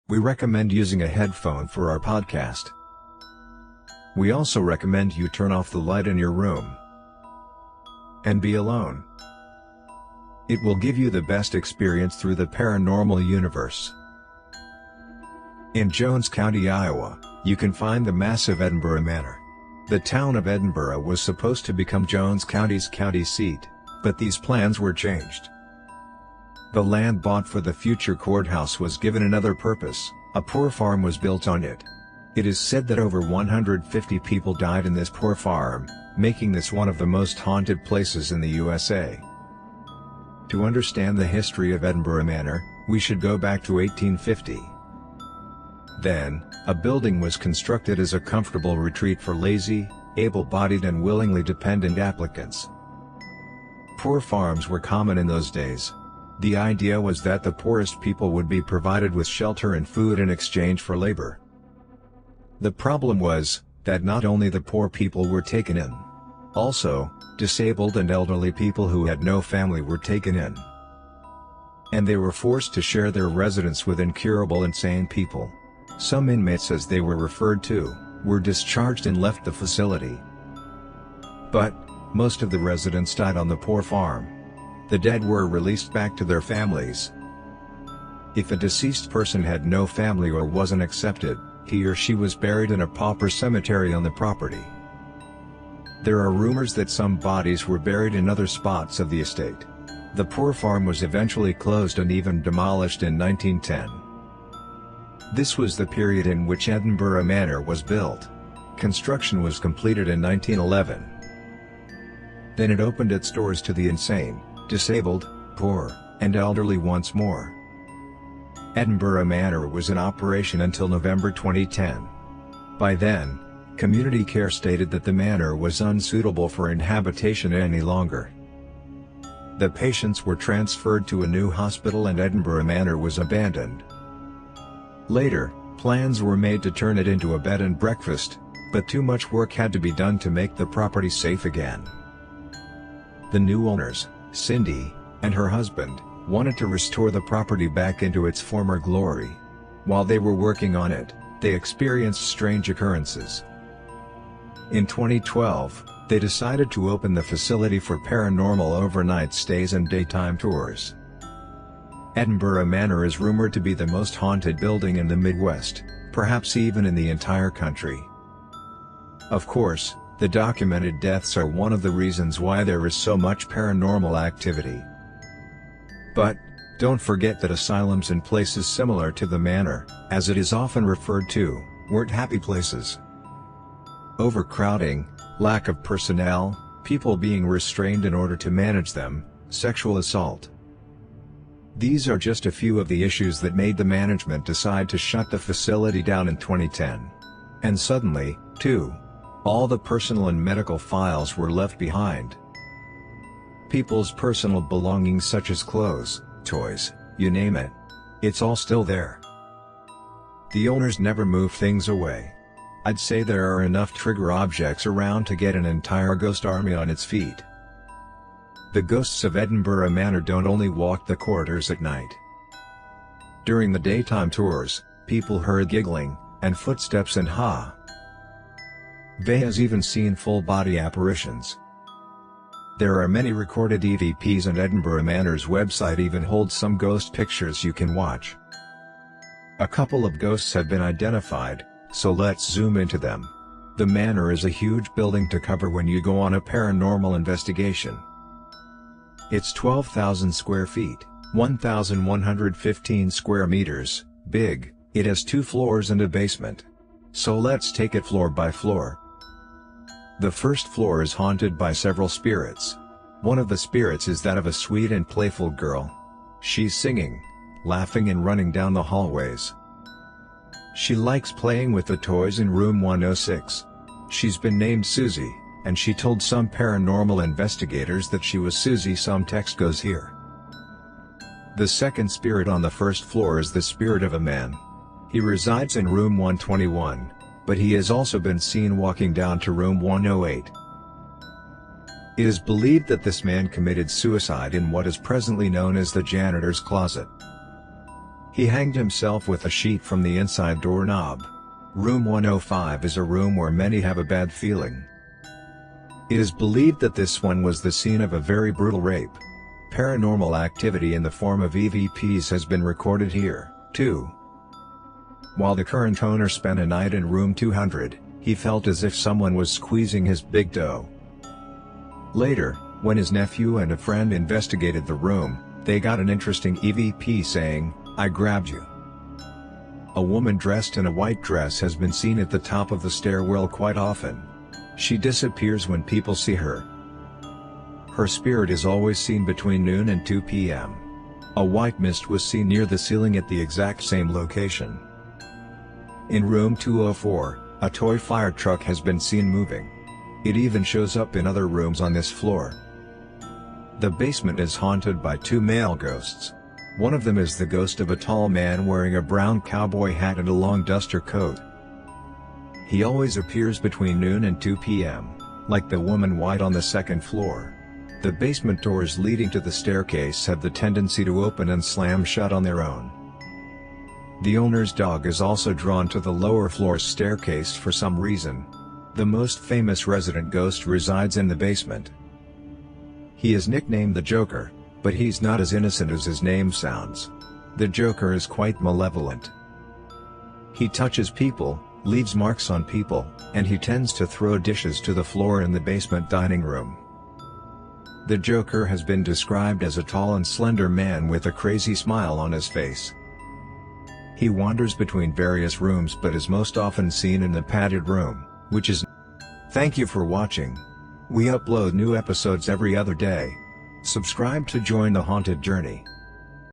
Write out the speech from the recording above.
We recommend using a headphone for our podcast. We also recommend you turn off the light in your room and be alone. It will give you the best experience through the paranormal universe. In Jones County, Iowa, you can find the massive Edinburgh Manor. The town of Edinburgh was supposed to become Jones County's county seat, but these plans were changed. The land bought for the future courthouse was given another purpose. A poor farm was built on it. It is said that over 150 people died in this poor farm, making this one of the most haunted places in the USA. To understand the history of Edinburgh Manor, we should go back to 1850. Then, a building was constructed as a comfortable retreat for lazy, able-bodied and willingly dependent applicants. Poor farms were common in those days. The idea was that the poorest people would be provided with shelter and food in exchange for labor. The problem was that not only the poor people were taken in. Also, disabled and elderly people who had no family were taken in. And they were forced to share their residence with incurable insane people. Some inmates, as they were referred to, were discharged and left the facility. But most of the residents died on the poor farm. The dead were released back to their families. If a deceased person had no family or wasn't accepted, he or she was buried in a pauper cemetery on the property. There are rumors that some bodies were buried in other spots of the estate. The poor farm was eventually closed and even demolished in 1910. This was the period in which Edinburgh Manor was built. Construction was completed in 1911. Then it opened its doors to the insane, disabled, poor, and elderly once more. Edinburgh Manor was in operation until November 2010. By then, community care stated that the manor was unsuitable for inhabitation any longer. The patients were transferred to a new hospital and Edinburgh Manor was abandoned. Later, plans were made to turn it into a bed and breakfast, but too much work had to be done to make the property safe again. The new owners, Cindy, and her husband, wanted to restore the property back into its former glory. While they were working on it, they experienced strange occurrences. In 2012, they decided to open the facility for paranormal overnight stays and daytime tours. Edinburgh Manor is rumored to be the most haunted building in the Midwest, perhaps even in the entire country. Of course, the documented deaths are one of the reasons why there is so much paranormal activity. But, don't forget that asylums and places similar to the manor, as it is often referred to, weren't happy places. Overcrowding, lack of personnel, people being restrained in order to manage them, sexual assault. These are just a few of the issues that made the management decide to shut the facility down in 2010. And suddenly, too, all the personal and medical files were left behind. People's personal belongings such as clothes, toys, you name it. It's all still there. The owners never moved things away. I'd say there are enough trigger objects around to get an entire ghost army on its feet. The ghosts of Edinburgh Manor don't only walk the corridors at night. During the daytime tours, people heard giggling, and footsteps and They has even seen full-body apparitions. There are many recorded EVPs and Edinburgh Manor's website even holds some ghost pictures you can watch. A couple of ghosts have been identified, so let's zoom into them. The manor is a huge building to cover when you go on a paranormal investigation. It's 12,000 square feet, 1,115 square meters, big. It has 2 floors and a basement. So let's take it floor by floor. The first floor is haunted by several spirits. One of the spirits is that of a sweet and playful girl. She's singing, laughing and running down the hallways. She likes playing with the toys in room 106. She's been named Susie, and she told some paranormal investigators that she was Susie. Some text goes here. The second spirit on the first floor is the spirit of a man. He resides in room 121, but he has also been seen walking down to room 108. It is believed that this man committed suicide in what is presently known as the janitor's closet. He hanged himself with a sheet from the inside doorknob. Room 105 is a room where many have a bad feeling. It is believed that this one was the scene of a very brutal rape. Paranormal activity in the form of EVPs has been recorded here, too. While the current owner spent a night in room 200, he felt as if someone was squeezing his big toe. Later, when his nephew and a friend investigated the room, they got an interesting EVP saying, "I grabbed you." A woman dressed in a white dress has been seen at the top of the stairwell quite often. She disappears when people see her. Her spirit is always seen between noon and 2 p.m. A white mist was seen near the ceiling at the exact same location. In room 204, a toy fire truck has been seen moving. It even shows up in other rooms on this floor. The basement is haunted by two male ghosts. One of them is the ghost of a tall man wearing a brown cowboy hat and a long duster coat. He always appears between noon and 2 p.m., like the woman white on the second floor. The basement doors leading to the staircase have the tendency to open and slam shut on their own. The owner's dog is also drawn to the lower floor staircase for some reason. The most famous resident ghost resides in the basement. He is nicknamed the Joker, but he's not as innocent as his name sounds. The Joker is quite malevolent. He touches people, leaves marks on people, and he tends to throw dishes to the floor in the basement dining room. The Joker has been described as a tall and slender man with a crazy smile on his face. He wanders between various rooms but is most often seen in the padded room, which is... Thank you for watching. We upload new episodes every other day. Subscribe to join the haunted journey.